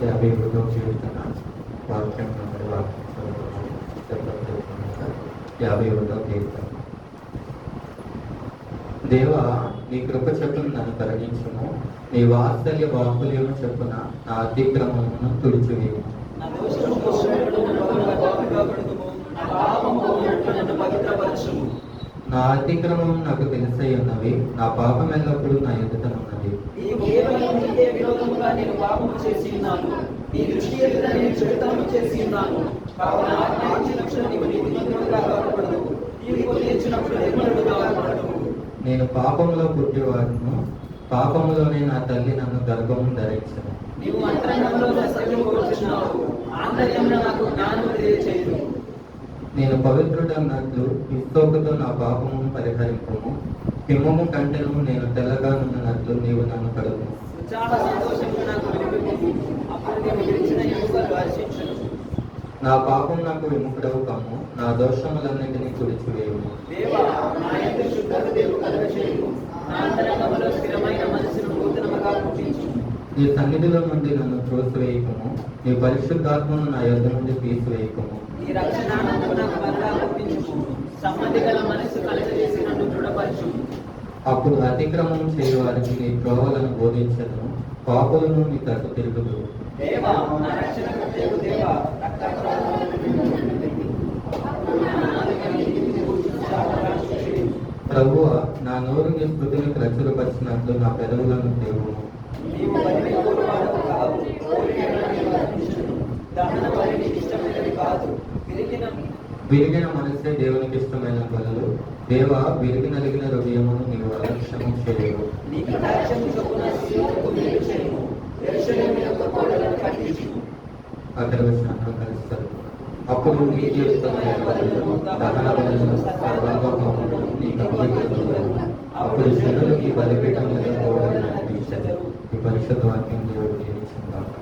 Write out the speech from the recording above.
51వ కీర్తన వాక్యం నెంబర్ 51వ కీర్తన. దేవా, నీ కృప చెప్పును నన్ను కరుణించుము, నీ వాత్సల్య బాహుల్యము చెప్పున నా అతిక్రమమును తుడిచివేయము. నా అతిక్రమం నాకు తెలిసై ఉన్నవి, నా పాపం ఎల్లప్పుడూ నా ఎదుటనున్నది. నేను పాపంలో పుట్టివాడును, పాపంలోనే నా తల్లి నన్ను గర్భము ధరించను. నేను పవిత్రుడన్నట్లు హిస్సోపుతో నా పాపమును పరిహరింపుము, హిమము కంటెను నేను తెల్లగా నున్నట్లు నీవు నన్ను కడుగు. నా పాపం నాకు విముఖుడవు కమ్ము, నా దోషములన్నింటినీ తుడిచివేయు. నీ సన్నిధిలో నుండి నన్ను త్రోసివేయకము, నీ పరిశుద్ధాత్మను నా యొద్ద నుండి తీసివేయకము. అప్పుడు అతిక్రమం చేయవారికి నీ త్రోవలను బోధించను, పాపులను నీ తట్టు తిరుగుదు. ప్రభువా, నా నోరు నీ స్తుతిని ప్రచురపరిచినట్లు నా పెదవులను దేవుడు. విరిగిన మనసే దేవునికి ఇష్టమైన బలులు. దేవా, విరిగి నలిగిన హృదయమును నీవు అలక్ష్యము చేయవు. అక్కడ వచ్చినట్లు కలుస్తారు. అప్పుడు దహన బలులు సర్వభౌములు నీకు అంగీకరించుదురు. అప్పుడు జనులు ఈ బలిపీఠం మీద పోవాలని అనిపించదు. ఈ పరిశుద్ధ వాక్యం దేవుడు జీవించిందాక.